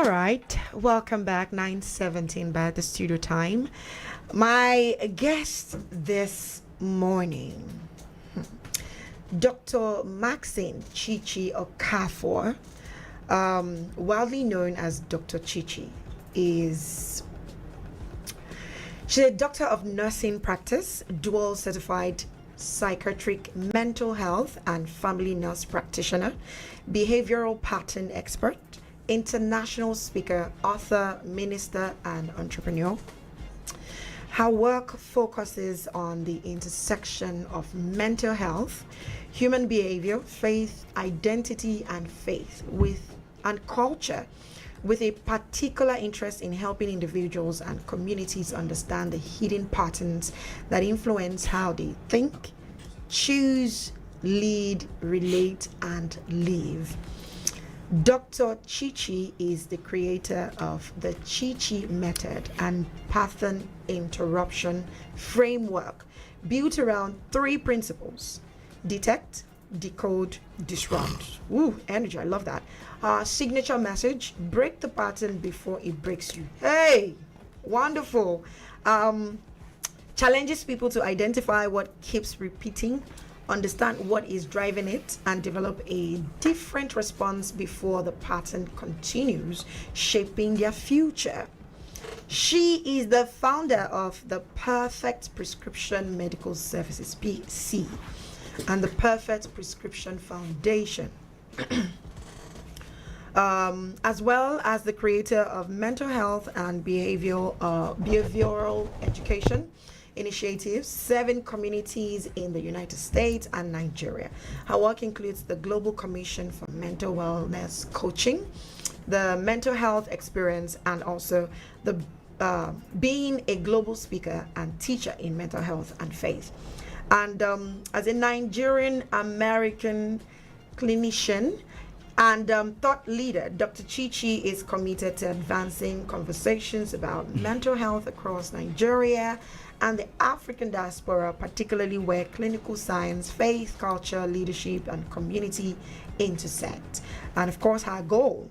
right, welcome back. 9:17 by the studio time. My guest this morning, Dr. Maxine Chichi Okafor, widely known as Dr. Chichi, she's a doctor of nursing practice, dual certified psychiatric mental health and family nurse practitioner, behavioral pattern expert, international speaker, author, minister, and entrepreneur. Her work focuses on the intersection of mental health, human behavior, faith, identity, and culture, with a particular interest in helping individuals and communities understand the hidden patterns that influence how they think, choose, lead, relate, and live. Dr. Chichi is the creator of the Chichi method and pattern interruption framework, built around three principles: detect, decode, disrupt. Ooh, energy, I love that. Signature message: break the pattern before it breaks you. Hey, wonderful. Challenges people to identify what keeps repeating, understand what is driving it, and develop a different response before the pattern continues shaping their future. She is the founder of the Perfect Prescription Medical Services PC and the Perfect Prescription Foundation, as well as the creator of mental health and behavioral education initiatives, 7 communities in the United States and Nigeria. Her work includes the Global Commission for Mental Wellness Coaching, the Mental Health Experience, and also the being a global speaker and teacher in mental health and faith. And as a Nigerian American clinician and thought leader, Dr. Chichi is committed to advancing conversations about mental health across Nigeria and the African diaspora, particularly where clinical science, faith, culture, leadership, and community intersect. And of course, her goal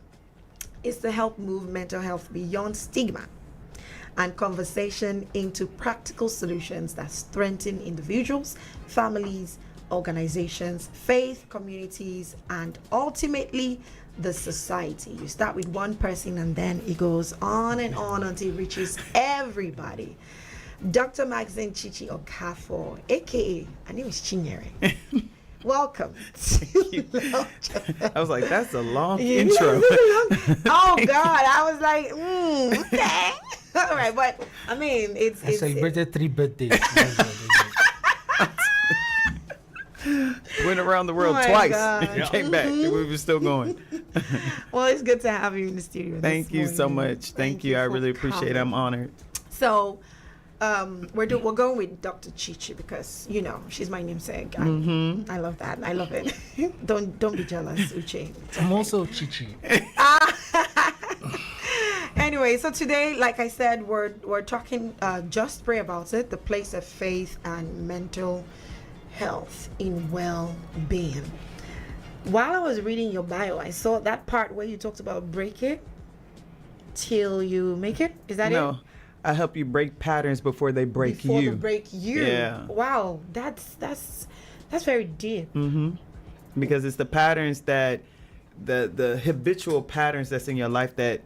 is to help move mental health beyond stigma and conversation into practical solutions that strengthen individuals, families, organizations, faith, communities, and ultimately the society. You start with one person and then it goes on and on until it reaches everybody. Dr. Maxine Chichi Okafor, aka her name is Chinyere. Welcome. I was like, that's a long intro. Oh God, I was like, okay. All right, but I mean, I celebrated 3 birthdays. Went around the world twice and came back, and we were still going. Well, it's good to have you in the studio. Thank you so much. Thank you. I really appreciate it. I'm honored. So, we're going with Dr. Chichi because she's my namesake. I love that. I love it. Don't be jealous, Uche. I'm also Chichi. Anyway, so today, like I said, we're talking. Just pray about it. The place of faith and mental health in well-being. While I was reading your bio, I saw that part where you talked about break it till you make it. Is that it? No. I help you break patterns before they break you. Before they break you. Yeah. Wow, that's very deep. Because it's the patterns that the habitual patterns that's in your life that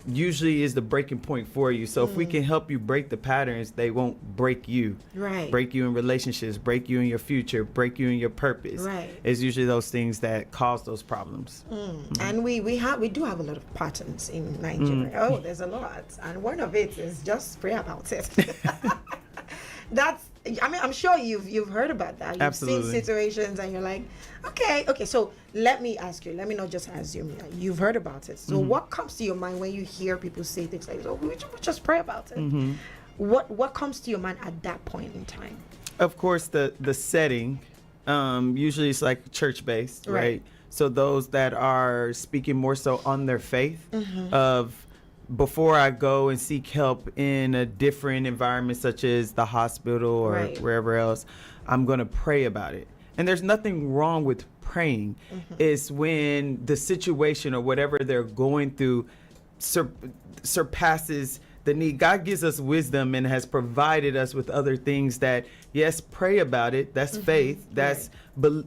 usually is the breaking point for you. So if we can help you break the patterns, they won't break you. Right. Break you in relationships, break you in your future, break you in your purpose. Right. It's usually those things that cause those problems. And we do have a lot of patterns in Nigeria. Oh, there's a lot. And one of it is just pray about it. I'm sure you've heard about that. You've Absolutely. seen situations and you're like, okay. So let me ask you. Let me not just assume you've heard about it. So what comes to your mind when you hear people say things like, "Oh, we just pray about it"? What comes to your mind at that point in time? Of course, the setting, usually it's like church based, right? So those that are speaking more so on their faith of, before I go and seek help in a different environment such as the hospital or wherever else, I'm going to pray about it. And there's nothing wrong with praying. It's when the situation or whatever they're going through surpasses the need. God gives us wisdom and has provided us with other things that, yes, pray about it. That's faith. That's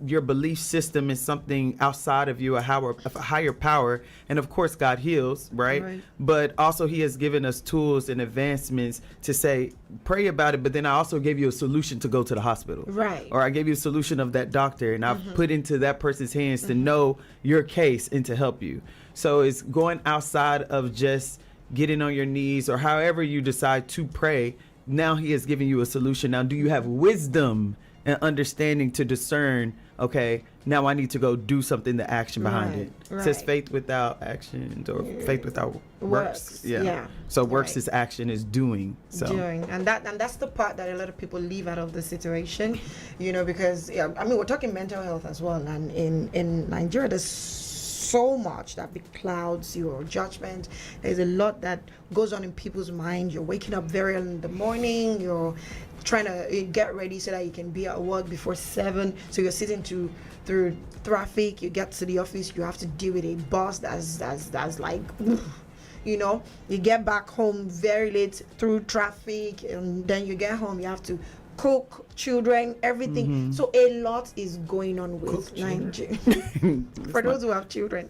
your belief system is something outside of you, a higher power. And of course, God heals, right? But also he has given us tools and advancements to say, pray about it. But then I also gave you a solution to go to the hospital. Right. Or I gave you a solution of that doctor, and I've put into that person's hands to know your case and to help you. So it's going outside of just getting on your knees or however you decide to pray. Now he has given you a solution. Now, do you have wisdom and understanding to discern, okay, now I need to go do something, the action behind it. It says faith without actions or faith without works. Yeah. So works is action, is doing. So doing. And that's the part that a lot of people leave out of the situation, because I mean, we're talking mental health as well. And in Nigeria, there's so much that clouds your judgment. There's a lot that goes on in people's mind. You're waking up very early in the morning. You're trying to get ready so that you can be at work before 7. So you're sitting through traffic. You get to the office. You have to deal with a boss that's like, you get back home very late through traffic, and then you get home. You have to cook, children, everything. So a lot is going on with Nigeria. For those who have children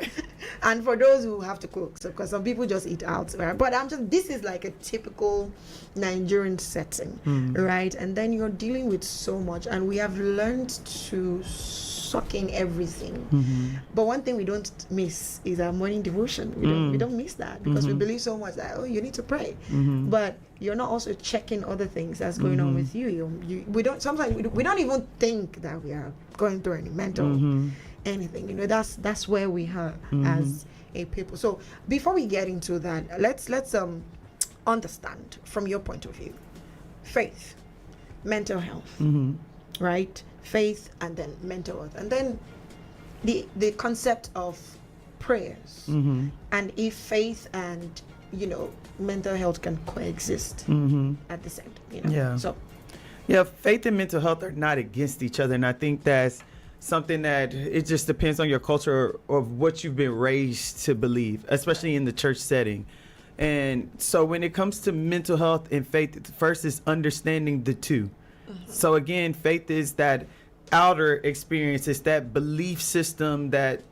and for those who have to cook. So because some people just eat out, right? But this is like a typical Nigerian setting, right? And then you're dealing with so much, and we have learned to suck in everything. But one thing we don't miss is our morning devotion. We don't miss that because we believe so much that you need to pray. But you're not also checking other things that's going on with you. We don't even think that we are going through any mental anything. That's where we are as a people. So before we get into that, let's understand from your point of view, faith, mental health, right? Faith and then mental health, and then the concept of prayers, and if faith and mental health can coexist at the same time. So faith and mental health are not against each other, and I think that's something that it just depends on your culture of what you've been raised to believe, especially in the church setting. And so when it comes to mental health and faith, first is understanding the two. So again, faith is that outer experience. It's that belief system that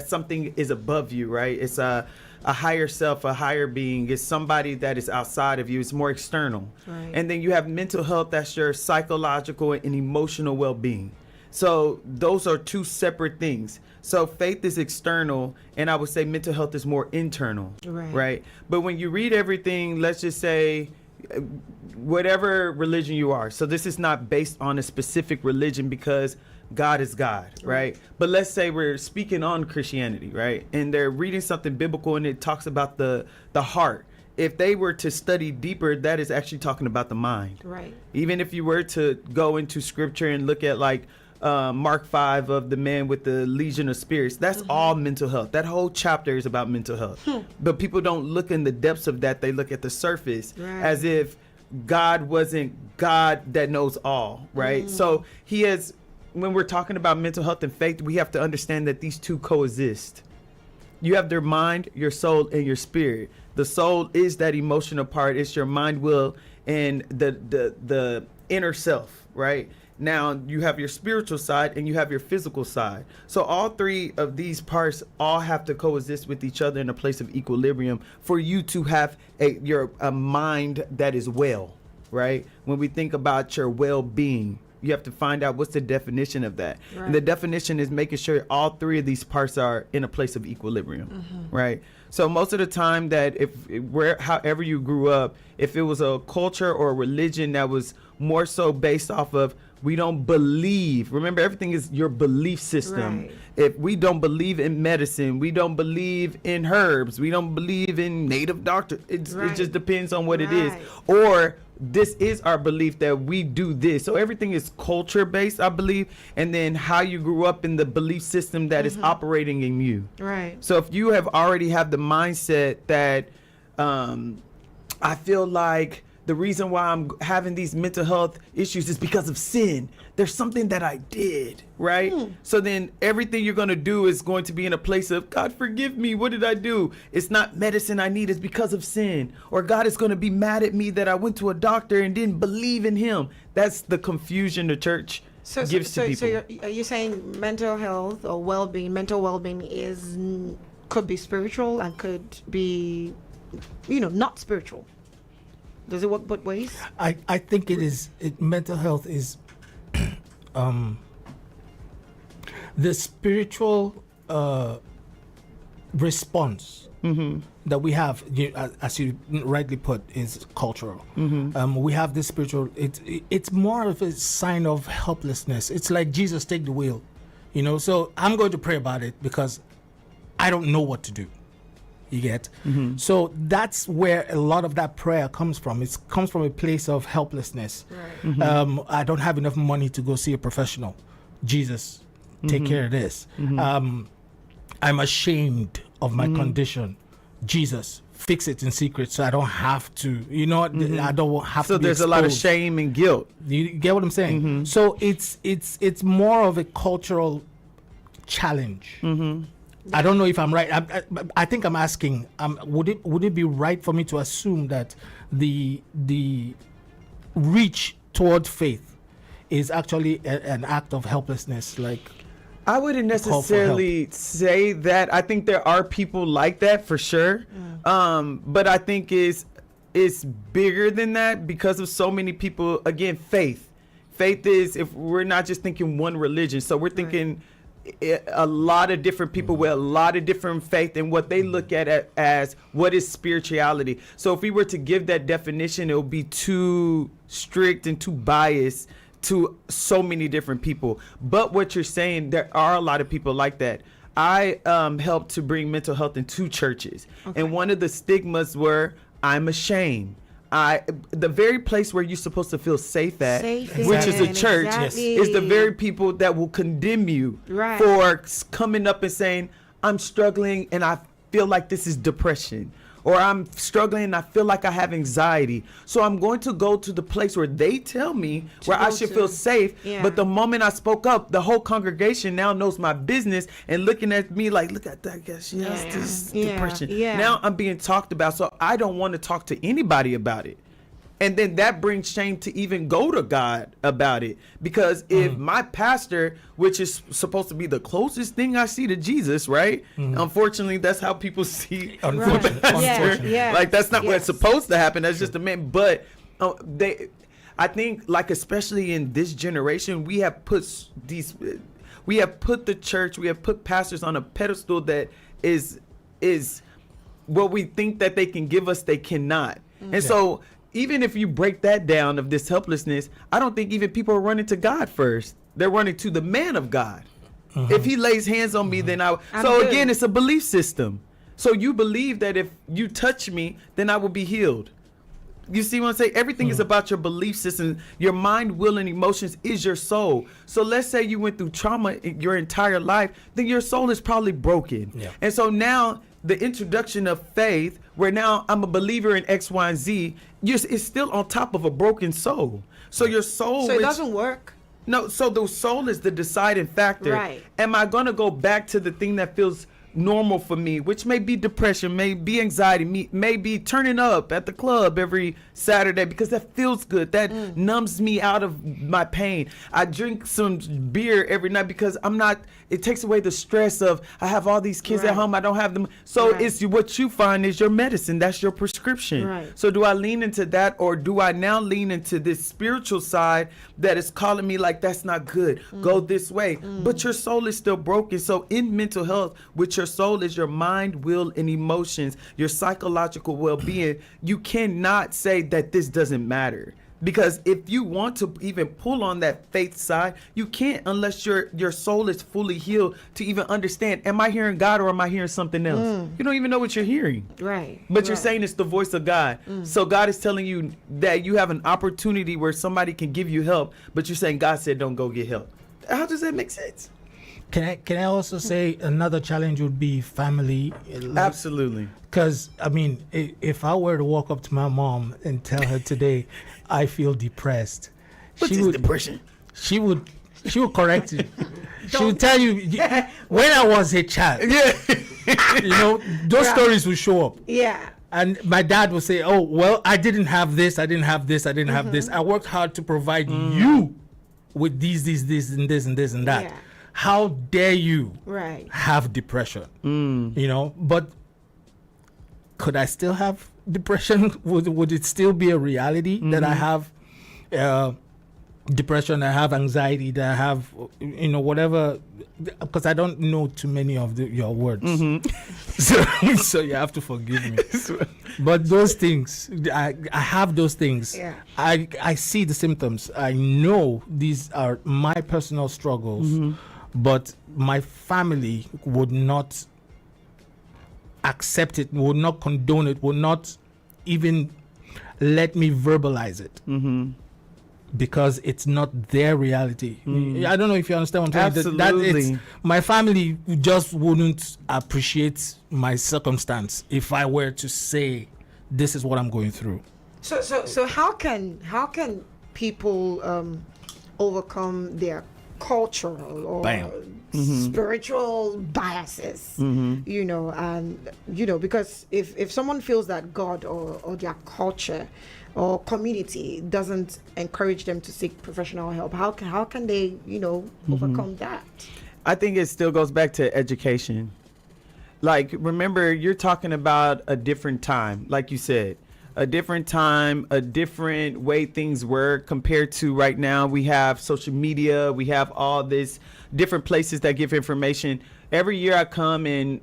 something is above you, right? It's a higher self, a higher being. It's somebody that is outside of you. It's more external. Right. And then you have mental health. That's your psychological and emotional well-being. So those are two separate things. So faith is external, and I would say mental health is more internal, right? But when you read everything, let's just say, whatever religion you are. So this is not based on a specific religion because God is God, right? But let's say we're speaking on Christianity, right? And they're reading something biblical and it talks about the heart. If they were to study deeper, that is actually talking about the mind. Right. Even if you were to go into scripture and look at like Mark 5 of the man with the legion of spirits, that's all mental health. That whole chapter is about mental health. But people don't look in the depths of that. They look at the surface as if God wasn't God that knows all, right? So he has, when we're talking about mental health and faith, we have to understand that these two coexist. You have their mind, your soul, and your spirit. The soul is that emotional part. It's your mind, will, and the inner self, right? Now you have your spiritual side and you have your physical side. So all three of these parts all have to coexist with each other in a place of equilibrium for you to have a mind that is well, right? When we think about your well-being, you have to find out what's the definition of that. Right. And the definition is making sure all three of these parts are in a place of equilibrium, right? So most of the time that however you grew up, if it was a culture or a religion that was more so based off of, we don't believe. Remember, everything is your belief system. Right. If we don't believe in medicine, we don't believe in herbs, we don't believe in native doctor. It just depends on what it is. Or this is our belief that we do this. So everything is culture based, I believe, and then how you grew up in the belief system that is operating in you. Right. So if you have already have the mindset that I feel like the reason why I'm having these mental health issues is because of sin. There's something that I did, right? So then everything you're going to do is going to be in a place of, God, forgive me. What did I do? It's not medicine I need. It's because of sin. Or God is going to be mad at me that I went to a doctor and didn't believe in him. That's the confusion the church gives to people. So are you saying mental health or well-being, mental well-being could be spiritual and could be, not spiritual? Does it work both ways? I think mental health is the spiritual response that we have, as you rightly put, is cultural. We have this spiritual, it's more of a sign of helplessness. It's like, Jesus, take the wheel, so I'm going to pray about it because I don't know what to do. You get? So that's where a lot of that prayer comes from. It comes from a place of helplessness. Right. I don't have enough money to go see a professional. Jesus, take care of this. I'm ashamed of my condition. Jesus, fix it in secret so I don't have to, I don't have to be there's exposed. a lot of shame and guilt. You get what I'm saying? So it's more of a cultural challenge. I don't know if I'm right. I think I'm asking, would it be right for me to assume that the reach toward faith is actually an act of helplessness? Like, I wouldn't necessarily say that. I think there are people like that for sure. But I think it's bigger than that because of so many people. Again, faith is, if we're not just thinking one religion, so we're thinking a lot of different people with a lot of different faith and what they look at as what is spirituality. So if we were to give that definition, it would be too strict and too biased to so many different people. But what you're saying, there are a lot of people like that. I helped to bring mental health into churches. And one of the stigmas were, I'm ashamed. The very place where you're supposed to feel safe at, which is a church, is the very people that will condemn you for coming up and saying, I'm struggling and I feel like this is depression, or I'm struggling and I feel like I have anxiety. So I'm going to go to the place where they tell me where I should feel safe. But the moment I spoke up, the whole congregation now knows my business and looking at me like, look at that, I guess she has this depression. Now I'm being talked about, so I don't want to talk to anybody about it. And then that brings shame to even go to God about it. Because if my pastor, which is supposed to be the closest thing I see to Jesus, right? Unfortunately, that's how people see the pastor. Like, that's not what's supposed to happen. That's just a man. But I think, like, especially in this generation, we have put the church, we have put pastors on a pedestal that is what we think that they can give us, they cannot. And so even if you break that down of this helplessness, I don't think even people are running to God first. They're running to the man of God. If he lays hands on me, then again, it's a belief system. So you believe that if you touch me, then I will be healed. You see what I'm saying? Everything is about your belief system. Your mind, will, and emotions is your soul. So let's say you went through trauma your entire life, then your soul is probably broken. And so now the introduction of faith, where now I'm a believer in X, Y, and Z, it's still on top of a broken soul. So your soul... So it doesn't work? No, so the soul is the deciding factor. Right. Am I going to go back to the thing that feels normal for me, which may be depression, may be anxiety, may be turning up at the club every Saturday because that feels good, that numbs me out of my pain. I drink some beer every night because it takes away the stress of I have all these kids at home, I don't have them. So it's what you find is your medicine, that's your prescription. So do I lean into that, or do I now lean into this spiritual side that is calling me like, that's not good, go this way, but your soul is still broken. So in mental health, with your soul is your mind, will, and emotions, your psychological well-being. You cannot say that this doesn't matter, because if you want to even pull on that faith side, you can't unless your soul is fully healed to even understand, am I hearing God or am I hearing something else? You don't even know what you're hearing. But you're saying it's the voice of God. So God is telling you that you have an opportunity where somebody can give you help, but you're saying God said don't go get help. How does that make sense? Can I also say another challenge would be family? Absolutely. Because I mean, if I were to walk up to my mom and tell her today, I feel depressed, What's this depression? She would correct you. She would tell you when I was a child. Yeah. You know, those stories will show up. Yeah. And my dad would say, "Oh, well, I didn't have this. I didn't have this. I didn't have this. I worked hard to provide you with this, and this, and this, and that. Yeah. How dare you Right. have depression?" You know, but could I still have depression? Would it still be a reality that I have depression, I have anxiety, that I have, you know, whatever? Because I don't know too many of your words. So you have to forgive me. But those things, I have those things. Yeah. I see the symptoms. I know these are my personal struggles, but my family would not accept it, would not condone it, would not even let me verbalize it. Because it's not their reality. I don't know if you understand what I'm saying. Absolutely. My family just wouldn't appreciate my circumstance if I were to say, this is what I'm going through. So how can people overcome their cultural or spiritual biases? You know, and you know, because if someone feels that God or their culture or community doesn't encourage them to seek professional help, how can they, you know, overcome that? I think it still goes back to education. Like, remember, you're talking about a different time, like you said, a different time, a different way things were compared to right now. We have social media, we have all this different places that give information. Every year I come and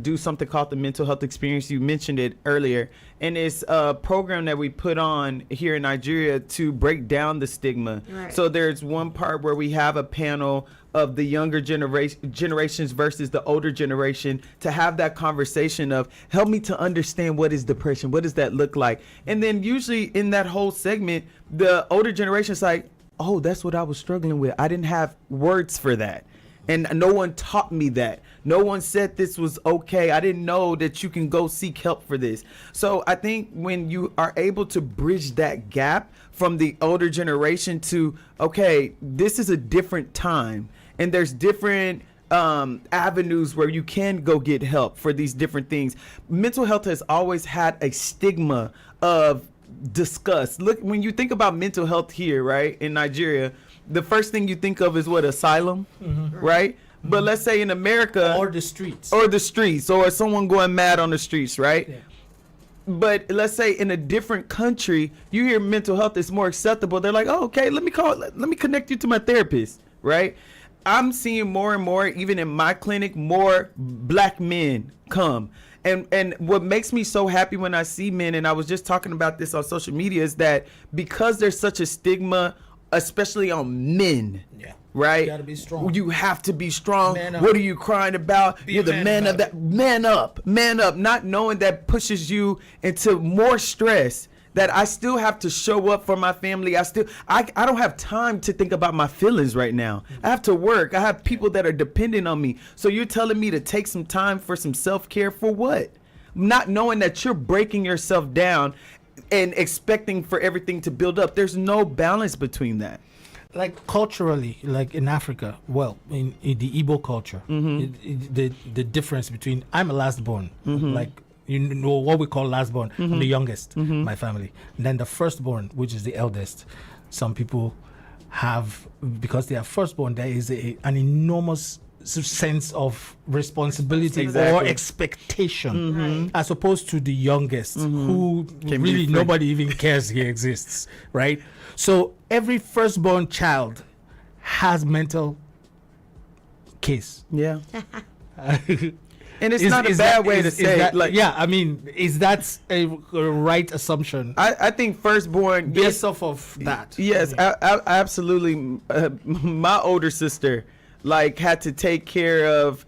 do something called the Mental Health Experience. You mentioned it earlier. And it's a program that we put on here in Nigeria to break down the stigma. Right. So there's one part where we have a panel of the younger generations versus the older generation to have that conversation of, help me to understand what is depression, what does that look like? And then usually in that whole segment, the older generation's like, oh, that's what I was struggling with. I didn't have words for that. And no one taught me that. No one said this was okay. I didn't know that you can go seek help for this. So I think when you are able to bridge that gap from the older generation to, okay, this is a different time and there's different avenues where you can go get help for these different things. Mental health has always had a stigma of disgust. Look, when you think about mental health here, right, in Nigeria, the first thing you think of is what? Asylum, right? But let's say in America, Or the streets. or someone going mad on the streets, right? Yeah. But let's say in a different country, you hear mental health is more acceptable. They're like, oh, okay, let me connect you to my therapist, right? I'm seeing more and more, even in my clinic, more black men come. And what makes me so happy when I see men, and I was just talking about this on social media, is that because there's such a stigma, especially on men, right? You gotta be strong. You have to be strong. Man up. What are you crying about? Be You're a the man man of about that. Man up. Not knowing that pushes you into more stress. That I still have to show up for my family. I don't have time to think about my feelings right now. I have to work. I have people that are dependent on me. So you're telling me to take some time for some self-care for what? Not knowing that you're breaking yourself down and expecting for everything to build up. There's no balance between that. Like culturally, like in Africa, well, in the Igbo culture, the difference between, I'm a last born, like, you know what we call last born. I'm the youngest, my family. And then the firstborn, which is the eldest. Some people have, because they are firstborn, there is an enormous sense of responsibility or Exactly. expectation, as opposed to the youngest, who Can be really free. nobody even cares he exists, right? So every firstborn child has mental case. Yeah. And it's not a bad way to say it. Like, yeah, I mean, is that a right assumption I think firstborn, based off of that? yes, absolutely. My older sister, like, had to take care of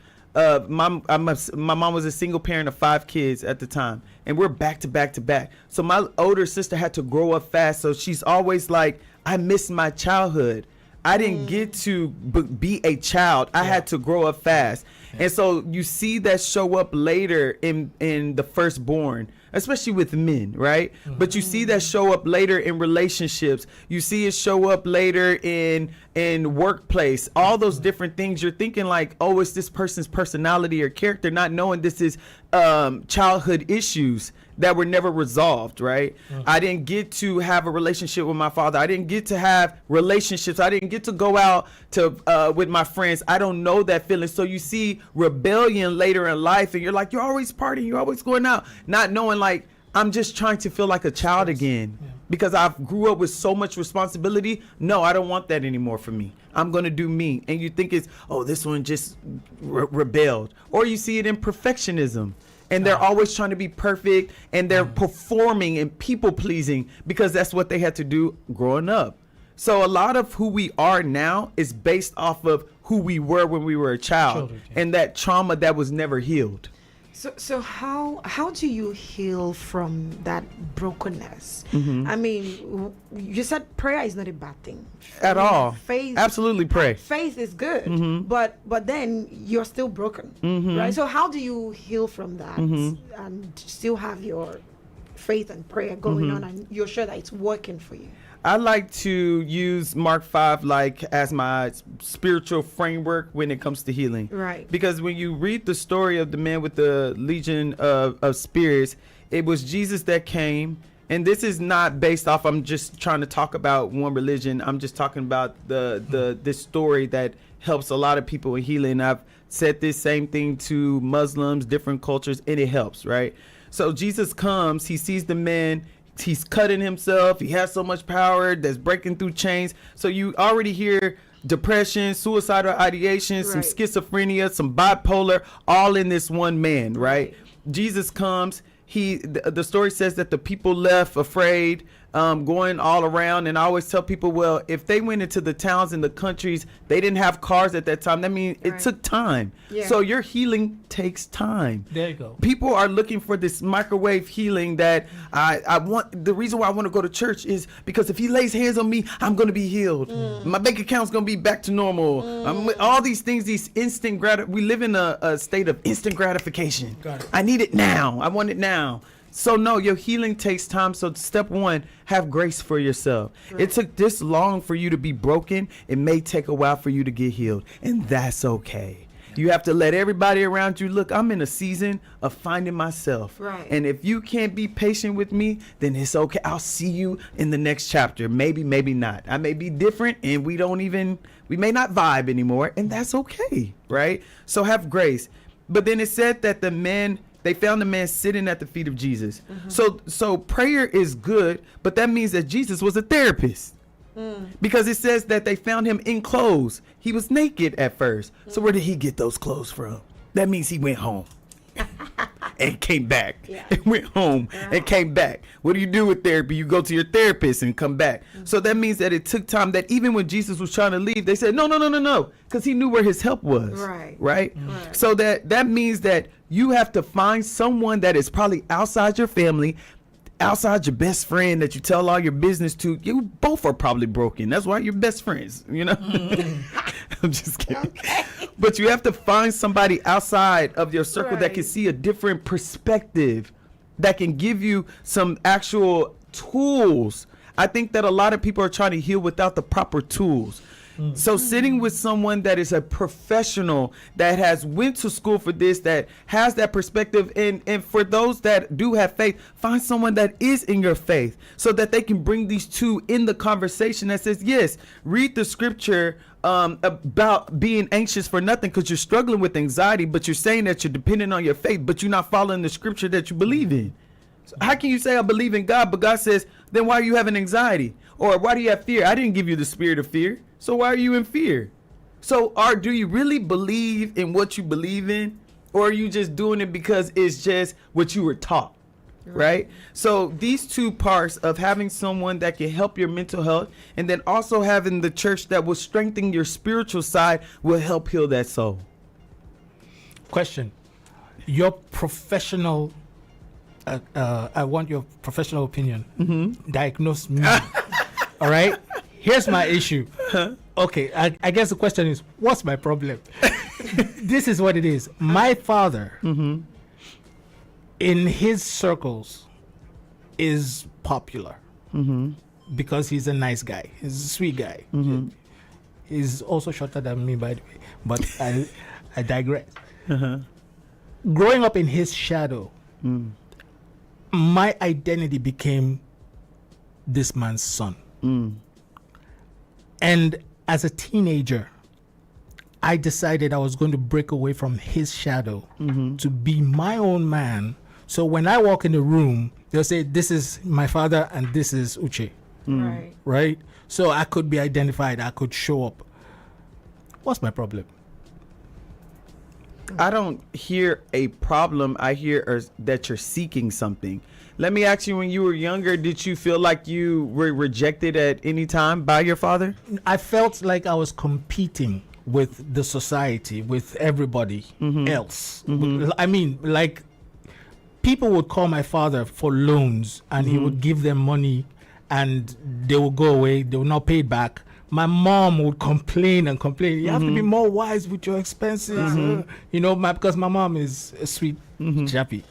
my mom was a single parent of 5 kids at the time, and we're back to back to back. So my older sister had to grow up fast. So she's always like, I miss my childhood. I didn't get to be a child. I had to grow up fast. And so you see that show up later in the firstborn, especially with men, right? But you see that show up later in relationships. You see it show up later in workplace. All those different things. You're thinking like, oh, it's this person's personality or character, not knowing this is childhood issues that were never resolved, right? I didn't get to have a relationship with my father. I didn't get to have relationships. I didn't get to go out to with my friends. I don't know that feeling. So you see rebellion later in life, and you're like, you're always partying, you're always going out, not knowing like, I'm just trying to feel like a child again because I grew up with so much responsibility. No, I don't want that anymore for me. I'm going to do me. And you think it's, oh, this one just rebelled. Or you see it in perfectionism. And they're always trying to be perfect, and they're performing and people pleasing because that's what they had to do growing up. So a lot of who we are now is based off of who we were when we were a child, and that trauma that was never healed. So how do you heal from that brokenness? I mean, you said prayer is not a bad thing At all. Faith, absolutely pray. Faith is good, but then you're still broken, right? So how do you heal from that and still have your faith and prayer going on, and you're sure that it's working for you? I like to use Mark 5 like as my spiritual framework when it comes to healing. Right. Because when you read the story of the man with the legion of spirits, it was Jesus that came. And this is not based off, I'm just trying to talk about one religion. I'm just talking about this story that helps a lot of people in healing. I've said this same thing to Muslims, different cultures, and it helps, right? So Jesus comes, he sees the man, he's cutting himself, he has so much power that's breaking through chains. So you already hear depression, suicidal ideation, some schizophrenia, some bipolar, all in this one man, right? Jesus comes, the story says that the people left afraid, going all around. And I always tell people, well, if they went into the towns and the countries, they didn't have cars at that time. That means it took time. So your healing takes time. There you go. People are looking for this microwave healing that I want. The reason why I want to go to church is because if he lays hands on me, I'm going to be healed. My bank account's going to be back to normal. All these things, these instant we live in a state of instant gratification. Got it. I need it now. I want it now. So no, your healing takes time. So step one, have grace for yourself. It took this long for you to be broken. It may take a while for you to get healed, and that's okay. You have to let everybody around you, look, I'm in a season of finding myself. And if you can't be patient with me, then it's okay. I'll see you in the next chapter. Maybe, maybe not. I may be different, and we may not vibe anymore, and that's okay, right? So have grace. But then it said that they found the man sitting at the feet of Jesus. So prayer is good, but that means that Jesus was a therapist. Because it says that they found him in clothes. He was naked at first. So where did he get those clothes from? That means he went home and came back. And went home and came back. What do you do with therapy? You go to your therapist and come back. So that means that it took time, that even when Jesus was trying to leave, they said, no, because he knew where his help was. Right? So that means that you have to find someone that is probably outside your family, outside your best friend that you tell all your business to. You both are probably broken. That's why you're best friends, you know? I'm just kidding. But you have to find somebody outside of your circle that can see a different perspective, that can give you some actual tools. I think that a lot of people are trying to heal without the proper tools. So sitting with someone that is a professional, that has went to school for this, that has that perspective, and for those that do have faith, find someone that is in your faith so that they can bring these two in the conversation that says, yes, read the scripture about being anxious for nothing because you're struggling with anxiety, but you're saying that you're dependent on your faith, but you're not following the scripture that you believe in. So how can you say I believe in God, but God says, then why are you having anxiety? Or why do you have fear? I didn't give you the spirit of fear. So why are you in fear? So do you really believe in what you believe in? Or are you just doing it because it's just what you were taught? Right? So these two parts of having someone that can help your mental health, and then also having the church that will strengthen your spiritual side, will help heal that soul. Question. Your professional, I want your professional opinion. Diagnose me. All right? Here's my issue. Okay, I guess the question is, what's my problem? This is what it is. My father, in his circles, is popular because he's a nice guy. He's a sweet guy. He's also shorter than me, by the way. But I digress. Growing up in his shadow, my identity became this man's son. And as a teenager, I decided I was going to break away from his shadow to be my own man. So when I walk in the room, they'll say, this is my father and this is Uche. Right? So I could be identified. I could show up. What's my problem? I don't hear a problem. I hear that you're seeking something. Let me ask you, when you were younger, did you feel like you were rejected at any time by your father? I felt like I was competing with the society, with everybody else. I mean, like, people would call my father for loans and he would give them money and they would go away. They would not pay it back. My mom would complain and complain. You have to be more wise with your expenses. You know, because my mom is a sweet chappy.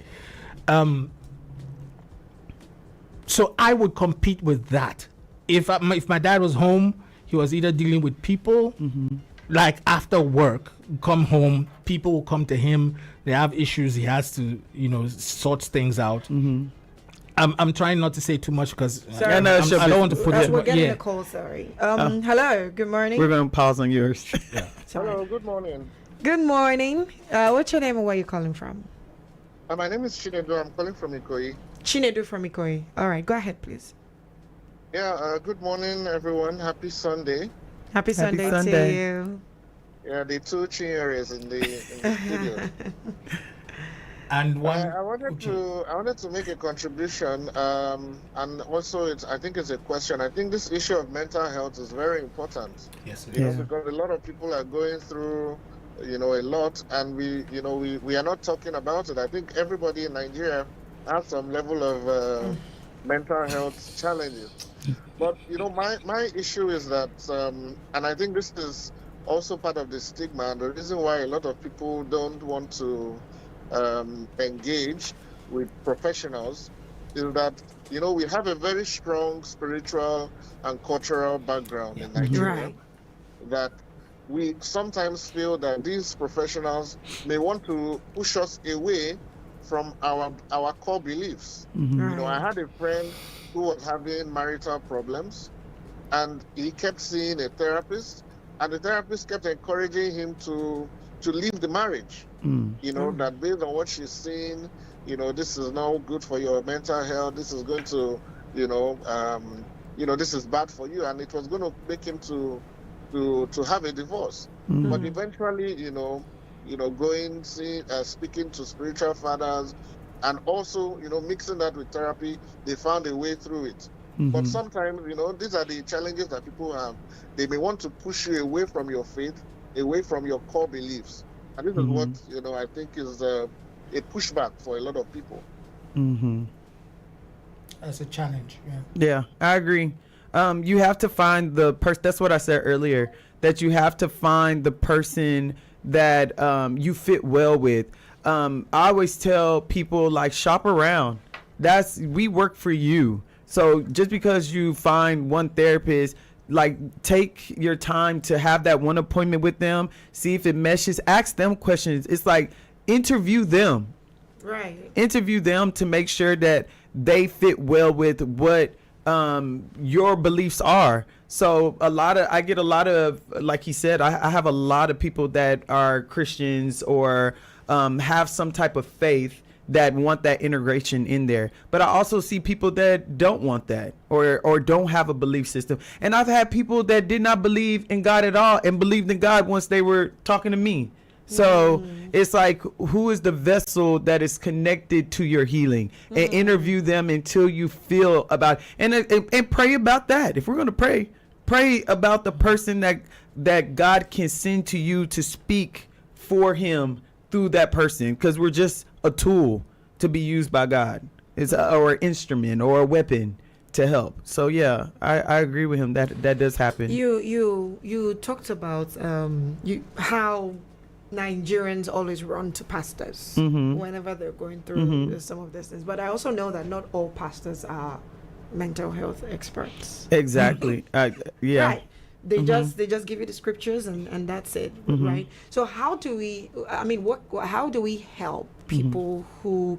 So I would compete with that. If my dad was home, he was either dealing with people, like after work, come home, people will come to him. They have issues. He has to, sort things out. I'm trying not to say too much because I don't want to put it. We're getting a call. Sorry. Hello. Good morning. We're going to pause on yours. Hello. Good morning. Good morning. What's your name and where are you calling from? My name is Chiny. I'm calling from Ikoyi. Chinedu from Ikoyi. All right. Go ahead, please. Yeah. Good morning, everyone. Happy Sunday. Happy Sunday to you. Yeah, the two Chinyers in the studio. And one. I wanted to make a contribution, and also I think it's a question. I think this issue of mental health is very important. Yes, it is. Because a lot of people are going through, a lot, and we are not talking about it. I think everybody in Nigeria has some level of mental health challenges. But my issue is that, and I think this is also part of the stigma, and the reason why a lot of people don't want to engage with professionals is that we have a very strong spiritual and cultural background in Nigeria, that we sometimes feel that these professionals may want to push us away from our core beliefs. I had a friend who was having marital problems, and he kept seeing a therapist, and the therapist kept encouraging him to leave the marriage. That based on what she's seeing, this is not good for your mental health. This is going to, this is bad for you, and it was going to make him to have a divorce. But eventually, going, speaking to spiritual fathers, and also, mixing that with therapy, they found a way through it. But sometimes, these are the challenges that people have. They may want to push you away from your faith, away from your core beliefs. And this is what, I think is a pushback for a lot of people. That's a challenge. Yeah, I agree. You have to find the person. That's what I said earlier, that you have to find the person that you fit well with. I always tell people, like, shop around. We work for you. So just because you find one therapist, like, take your time to have that one appointment with them, see if it meshes, ask them questions. It's like, interview them. Right. Interview them to make sure that they fit well with what your beliefs are. So I get a lot of, like he said, I have a lot of people that are Christians or have some type of faith that want that integration in there. But I also see people that don't want that or don't have a belief system. And I've had people that did not believe in God at all and believed in God once they were talking to me. So it's like, who is the vessel that is connected to your healing? And interview them until you feel about it. And pray about that. If we're going to pray about the person that God can send to you to speak for him through that person, because we're just a tool to be used by God. It's or an instrument or a weapon to help. So yeah, I agree with him that does happen. You talked about how Nigerians always run to pastors whenever they're going through some of these things. But I also know that not all pastors are mental health experts. Exactly. Yeah. Right. They just give you the scriptures and that's it, right? So how do we? I mean, how do we help people who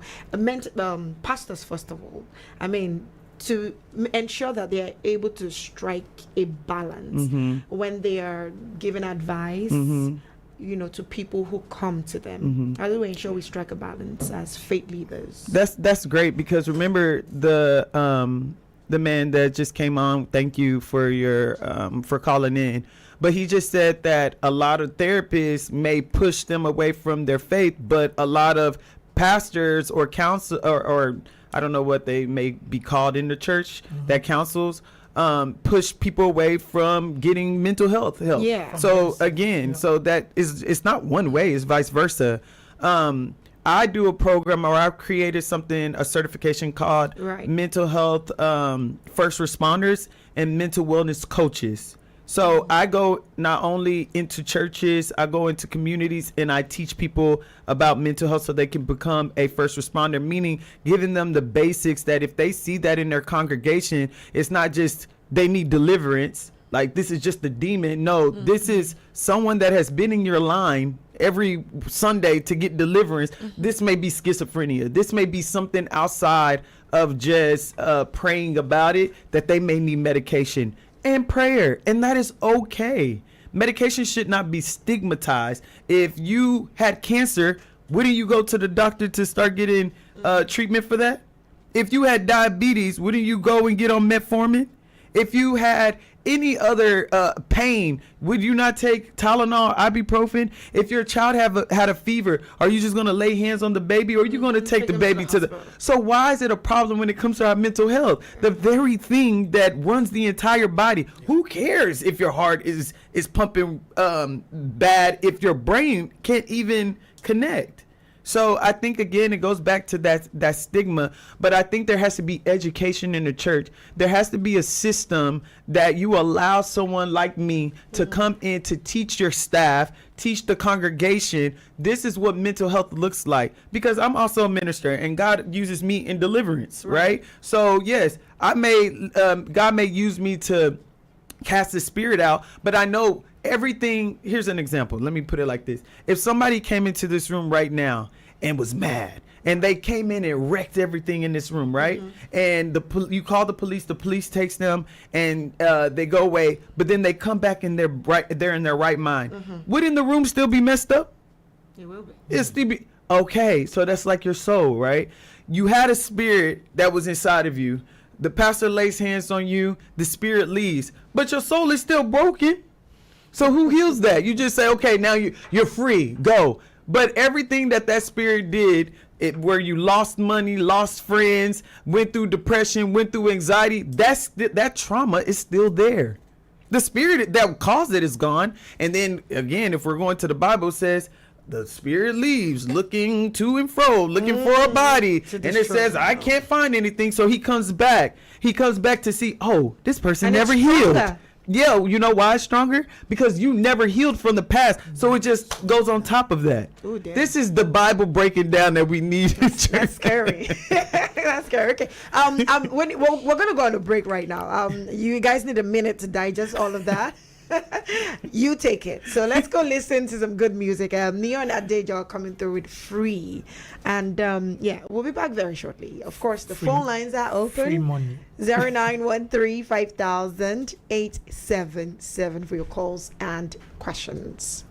pastors first of all? I mean, to ensure that they are able to strike a balance when they are giving advice, to people who come to them. How do we ensure we strike a balance as faith leaders? That's great, because remember the man that just came on, thank you for your for calling in, but he just said that a lot of therapists may push them away from their faith, but a lot of pastors or counsel or I don't know what they may be called in the church that counsels push people away from getting mental health help. Yeah. So again, so that it's not one way, it's vice versa. I do a program, or I've created a certification called mental health first responders and mental wellness coaches. So I go not only into churches, I go into communities, and I teach people about mental health so they can become a first responder, meaning giving them the basics that if they see that in their congregation, it's not just they need deliverance, like this is just the demon. No, this is someone that has been in your line every Sunday to get deliverance. This may be schizophrenia. This may be something outside of just praying about it, that they may need medication and prayer, and that is okay. Medication should not be stigmatized. If you had cancer, wouldn't you go to the doctor to start getting treatment for that? If you had diabetes, wouldn't you go and get on metformin? If you had any other pain, would you not take Tylenol, ibuprofen? If your child had a fever, are you just going to lay hands on the baby, or are you going to take the baby to the... So why is it a problem when it comes to our mental health? The very thing that runs the entire body. Who cares if your heart is pumping bad if your brain can't even connect? So I think, again, it goes back to that stigma, but I think there has to be education in the church. There has to be a system that you allow someone like me to come in to teach your staff, teach the congregation, this is what mental health looks like. Because I'm also a minister, and God uses me in deliverance, right? So yes, God may use me to cast the spirit out, but I know everything. Here's an example. Let me put it like this. If somebody came into this room right now and was mad, and they came in and wrecked everything in this room, right? And you call the police takes them, and they go away, but then they come back and they're in their right mind. Wouldn't the room still be messed up? It will be. It'll still be. Okay, so that's like your soul, right? You had a spirit that was inside of you. The pastor lays hands on you, the spirit leaves, but your soul is still broken. So who heals that? You just say, okay, now you're free, go. But everything that spirit did, where you lost money, lost friends, went through depression, went through anxiety, that trauma is still there. The spirit that caused it is gone. And then again, if we're going to the Bible, it says the spirit leaves looking to and fro, looking for a body. And it says, I can't find anything. So he comes back. He comes back to see, oh, this person never healed. Yeah, you know why it's stronger? Because you never healed from the past, so it just goes on top of that. Ooh, this is the Bible breaking down that we need. That's scary. That's scary. Okay. We're gonna go on a break right now. You guys need a minute to digest all of that. You take it. So let's go listen to some good music. Neo and Adejo are coming through with Free. And we'll be back very shortly. Of course, the phone lines are open. Free money. 0913-5000-877 for your calls and questions.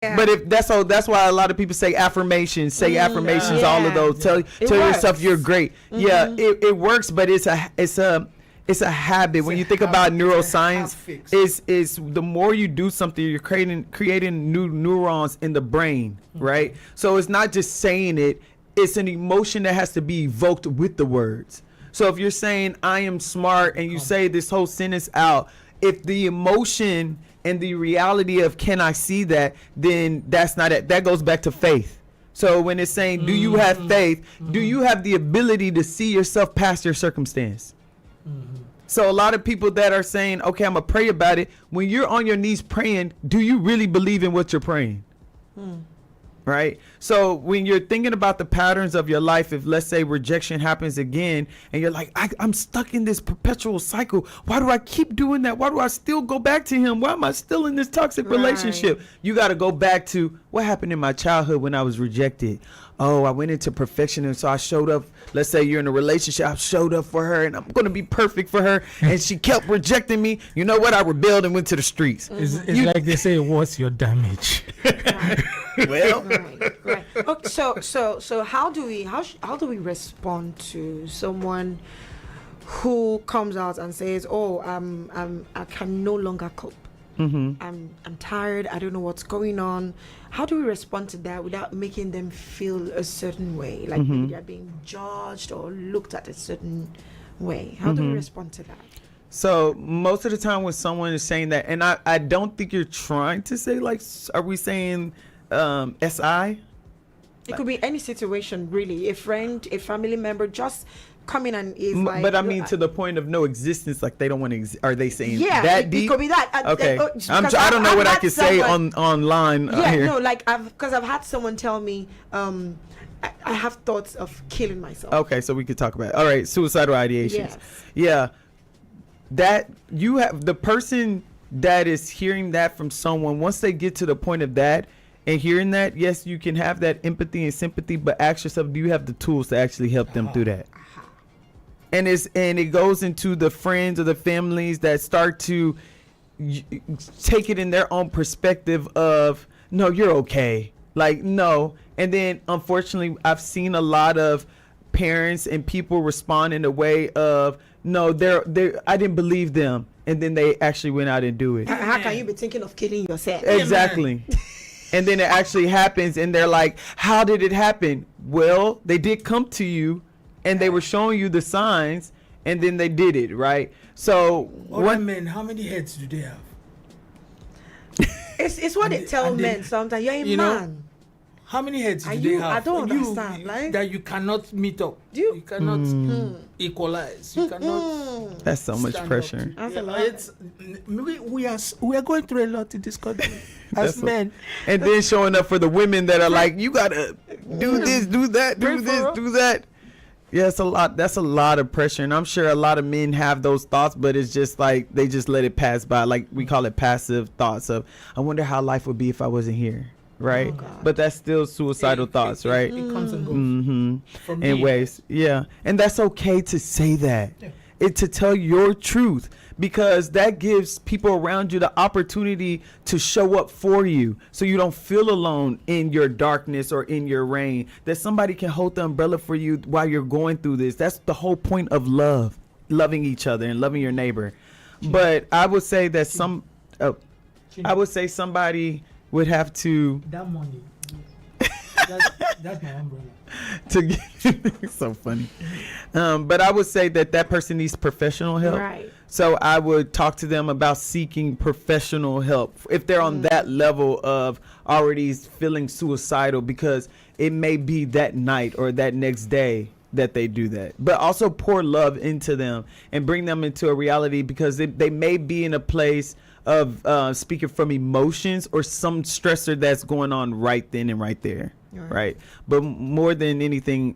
But if that's why a lot of people say affirmations, all of those. Tell yourself you're great. Yeah, it works, but it's a habit. When you think about neuroscience, is the more you do something, you're creating new neurons in the brain, right? So it's not just saying it, it's an emotion that has to be evoked with the words. So if you're saying I am smart and you say this whole sentence out, if the emotion and the reality of can I see that, then that's not it. That goes back to faith. So when it's saying, do you have faith? Do you have the ability to see yourself past your circumstance? So a lot of people that are saying, okay, I'm going to pray about it. When you're on your knees praying, do you really believe in what you're praying? Right? So when you're thinking about the patterns of your life, if let's say rejection happens again and you're like, I'm stuck in this perpetual cycle. Why do I keep doing that? Why do I still go back to him? Why am I still in this toxic relationship? You got to go back to what happened in my childhood when I was rejected. Oh, I went into perfectionism. So I showed up. Let's say you're in a relationship. I showed up for her and I'm going to be perfect for her. And she kept rejecting me. You know what? I rebelled and went to the streets. It's like they say, what's your damage? Well, right. Okay, so how do we respond to someone who comes out and says, "Oh, I can no longer cope. I'm tired. I don't know what's going on." How do we respond to that without making them feel a certain way, like maybe they're being judged or looked at a certain way? How do we respond to that? So most of the time when someone is saying that, and I don't think you're trying to say like, are we saying SI? It could be any situation, really. A friend, a family member, just coming and is like. But I mean, to the point of no existence, like they don't want to. Are they saying that deep? It could be that. Okay, I don't know what I can say online. Here. No, like I've had someone tell me, I have thoughts of killing myself. Okay, so we could talk about it. All right, suicidal ideations. Yes. Yeah, that you have the person that is hearing that from someone. Once they get to the point of that. And hearing that, yes, you can have that empathy and sympathy, but ask yourself, do you have the tools to actually help them through that? And it goes into the friends or the families that start to take it in their own perspective of, no, you're okay. Like, no. And then, unfortunately, I've seen a lot of parents and people respond in a way of, no, I didn't believe them. And then they actually went out and do it. How can you be thinking of killing yourself? Exactly. And then it actually happens and they're like, how did it happen? Well, they did come to you and they were showing you the signs and then they did it, right? So men, how many heads do they have? It's what they tell men sometimes. You're a man. How many heads do they have? I don't understand. Like that you cannot meet up. You cannot equalize. You cannot. That's so much pressure. We are going through a lot in this country as men. And then showing up for the women that are like, you gotta do this, do that, do this, do that. Yeah, it's a lot. That's a lot of pressure, and I'm sure a lot of men have those thoughts, but it's just like they just let it pass by. Like we call it passive thoughts of, I wonder how life would be if I wasn't here. Right, but that's still suicidal thoughts, right? It comes and goes. In ways, yeah, and that's okay to say that. To tell your truth, because that gives people around you the opportunity to show up for you, so you don't feel alone in your darkness or in your rain. That somebody can hold the umbrella for you while you're going through this. That's the whole point of loving each other and loving your neighbor. But I would say that somebody would have to that money. That's my umbrella. To get so funny. But I would say that person needs professional help. Right. So I would talk to them about seeking professional help if they're on that level of already feeling suicidal, because it may be that night or that next day that they do that. But also pour love into them and bring them into a reality, because they may be in a place of speaking from emotions or some stressor that's going on right then and right there. Right. But more than anything,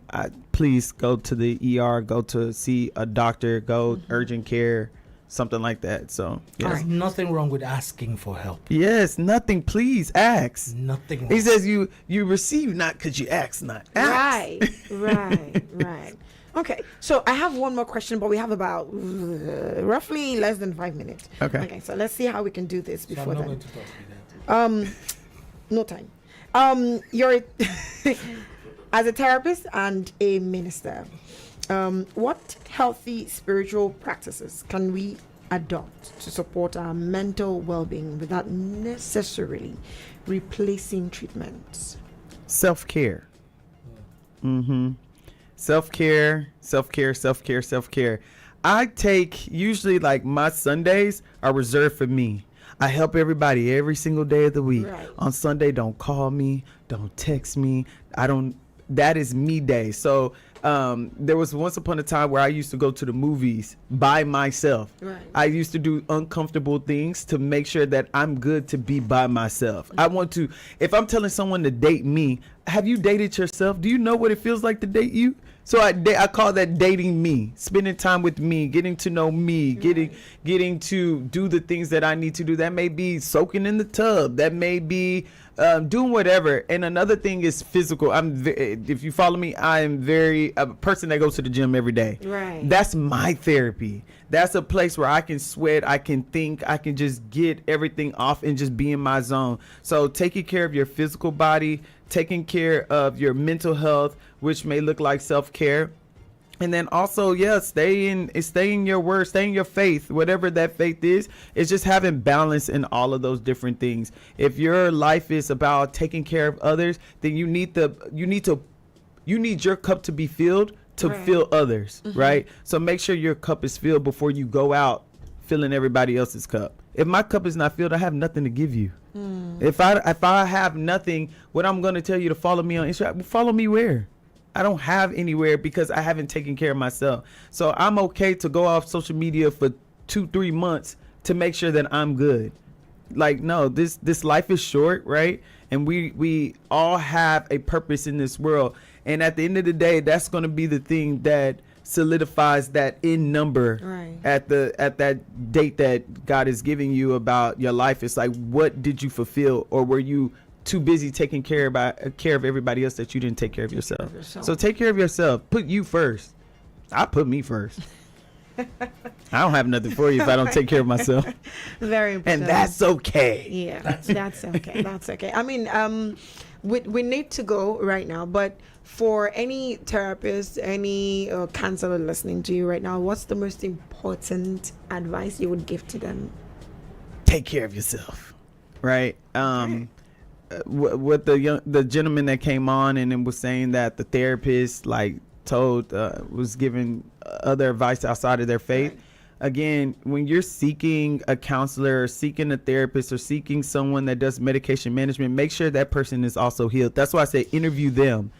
please go to the ER, go to see a doctor, go urgent care, something like that. So there's nothing wrong with asking for help. Yes, nothing. Please ask. Nothing wrong. He says you receive not because you ask not. Ask. Right. Okay, so I have one more question, but we have about roughly less than 5 minutes. Okay, so let's see how we can do this before I'm not then. going to talk to you that. No time. You're as a therapist and a minister. What healthy spiritual practices can we adopt to support our mental well-being without necessarily replacing treatments? Self-care. Self-care, self-care, self-care, self-care. I take usually like my Sundays are reserved for me. I help everybody every single day of the week. Right. On Sunday, don't call me, don't text me. That is me day. So there was once upon a time where I used to go to the movies by myself. Right. I used to do uncomfortable things to make sure that I'm good to be by myself. I want to, if I'm telling someone to date me, have you dated yourself? Do you know what it feels like to date you? So I call that dating me, spending time with me, getting to know me, getting to do the things that I need to do. That may be soaking in the tub. That may be doing whatever. And another thing is physical. If you follow me, I am a person that goes to the gym every day. Right. That's my therapy. That's a place where I can sweat, I can think, I can just get everything off and just be in my zone. So taking care of your physical body, taking care of your mental health, which may look like self-care. And then also, stay in your word, stay in your faith, whatever that faith is. It's just having balance in all of those different things. If your life is about taking care of others, then you need your cup to be filled to fill others, right? So make sure your cup is filled before you go out filling everybody else's cup. If my cup is not filled, I have nothing to give you. If I have nothing, what I'm going to tell you to follow me on Instagram, follow me where? I don't have anywhere because I haven't taken care of myself. So I'm okay to go off social media for 2-3 months to make sure that I'm good. Like, no, this life is short, right? And we all have a purpose in this world. And at the end of the day, that's going to be the thing that solidifies that in number at that date that God is giving you about your life. It's like, what did you fulfill, or were you too busy taking care of everybody else that you didn't take care of yourself? So take care of yourself. Put you first. I put me first. I don't have nothing for you if I don't take care of myself. Very important. And that's okay. Yeah, that's okay. That's okay. I mean, we need to go right now, but for any therapist, any counselor listening to you right now, what's the most important advice you would give to them? Take care of yourself, right? What the gentleman that came on and then was saying that the therapist was giving other advice outside of their faith. Right. Again, when you're seeking a counselor or seeking a therapist or seeking someone that does medication management, make sure that person is also healed. That's why I say interview them.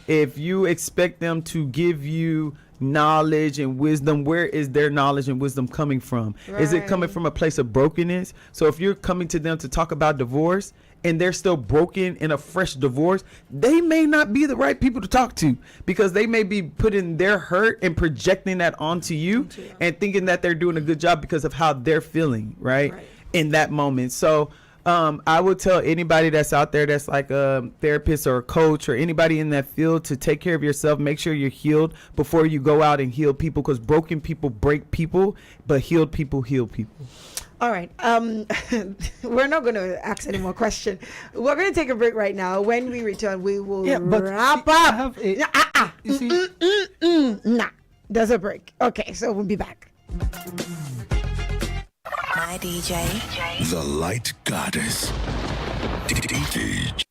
If you expect them to give you knowledge and wisdom, where is their knowledge and wisdom coming from? Right. Is it coming from a place of brokenness? So if you're coming to them to talk about divorce and they're still broken in a fresh divorce, they may not be the right people to talk to, because they may be putting their hurt and projecting that onto you and thinking that they're doing a good job because of how they're feeling right in that moment. So I would tell anybody that's out there that's like a therapist or a coach or anybody in that field to take care of yourself. Make sure you're healed before you go out and heal people, because broken people break people, but healed people heal people. All right. We're not going to ask any more questions. We're going to take a break right now. When we return, we will wrap up. Nah, there's a break. Okay, so we'll be back. My DJ. The Light Goddess. DJ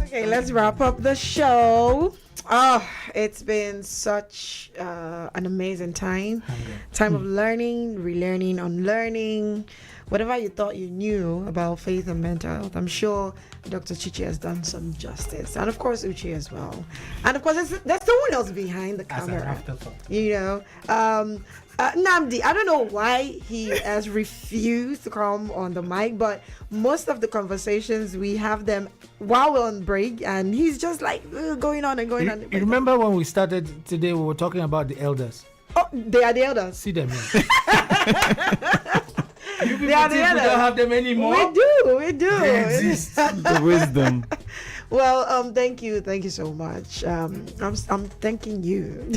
Okay, let's wrap up the show. Oh, it's been such an amazing time of learning, relearning, unlearning, whatever you thought you knew about faith and mental health. I'm sure Dr. Chichi has done some justice, and of course Uche as well, and of course there's someone else behind the camera, you know. Namdi, I don't know why he has refused to come on the mic, but most of the conversations we have them while we're on break, and he's just like going on and going on. You remember when we started today, we were talking about the elders. Oh, they are the elders. See them here. You people They are the think we elders. don't have them anymore? We do. They exist. The wisdom. Well, thank you so much. I'm thanking you.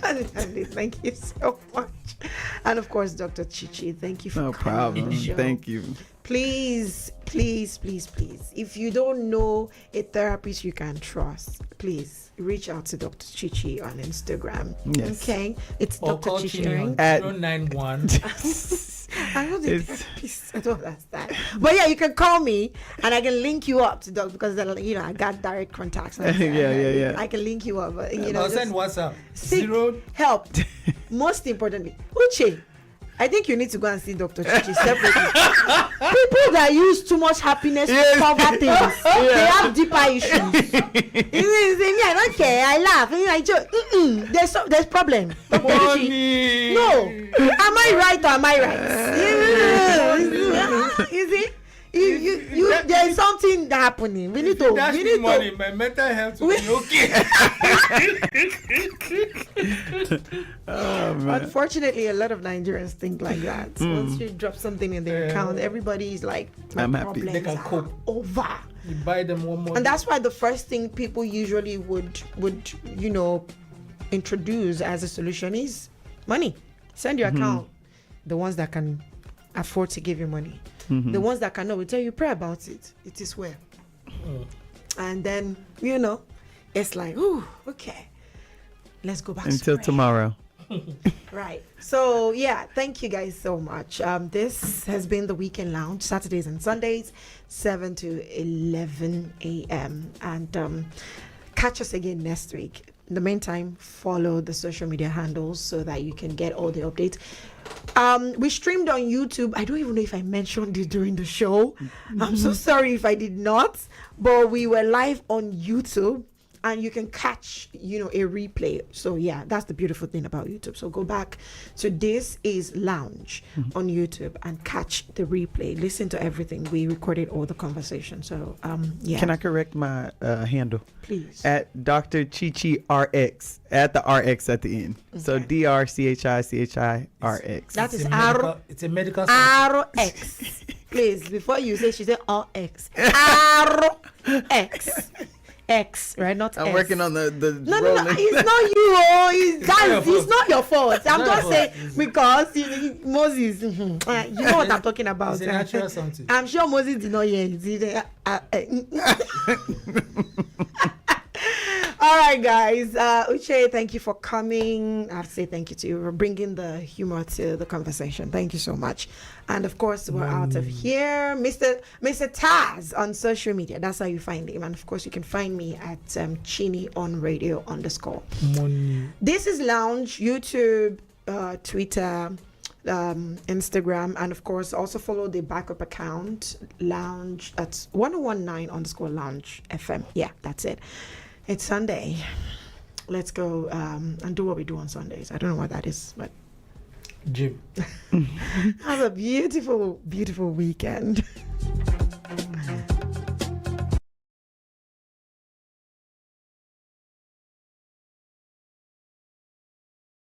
Thank you so much. And of course, Dr. Chichi, thank you for No coming problem. on the show. Thank you. Please, if you don't know a therapist you can trust, please reach out to Dr. Chichi on Instagram. Yes. Okay? It's Or Dr. call Chichi. Chiny on At- 091. I don't think It's- therapist. I don't understand. But yeah, you can call me and I can link you up to Doc because you know I got direct contacts. Yeah. I can link you up. But, you know, I'll send just WhatsApp. seek 0. help. Most importantly, Uche, I think you need to go and see Dr. Chichi separately. People that use too much happiness to cover things, they have deeper issues. You say, me, I don't care. I laugh. I joke. There's problem. Dr. Chichi, no. Am I right or am I right? You see? You there's something happening. We need to. That's We need money. to. My mental health will be okay. Oh, man. Unfortunately, a lot of Nigerians think like that. Once you drop something in their account, everybody's like, my I'm happy. problems They can are cope. over. You buy them one more. And that's why the first thing people usually would you know introduce as a solution is money. Send your account. The ones that can afford to give you money. The ones that cannot will tell you pray about it. It is well. And then you know, it's like, ooh, okay. Let's go back Until to pray. tomorrow. Right. So yeah, thank you guys so much. This has been the Weekend Lounge, Saturdays and Sundays, 7 to 11 a.m. And catch us again next week. In the meantime, follow the social media handles so that you can get all the updates. We streamed on YouTube. I don't even know if I mentioned it during the show. I'm so sorry if I did not. But we were live on YouTube. And you can catch, you know, a replay. So yeah, that's the beautiful thing about YouTube. So go back to This Is Lounge on YouTube and catch the replay. Listen to everything. We recorded all the conversation. So yeah. Can I correct my handle? Please. At Dr. Chichi RX. Add the RX at the end. So DRCHICHI RX. That is it's a medical science. RX. Please, before you say, she said RX. RX. X, right? Not I'm S. working on the No, rolling. it's not you. Oh, it's not your fault. I'm not just your saying fault. because Moses, you know what I'm talking about. It's a natural something. I'm sure Moses did not hear it. All right, guys. Uche, thank you for coming. I have to say thank you to you for bringing the humor to the conversation. Thank you so much. And of course, we're out of here. Mr. Taz on social media. That's how you find him. And of course, you can find me at Chiny on radio _ Money. This is Lounge, YouTube, Twitter, Instagram, and of course also follow the backup account Lounge. That's 1019 _ Lounge FM. Yeah, that's it. It's Sunday. Let's go and do what we do on Sundays. I don't know what that is, but Jim. have a beautiful, beautiful weekend.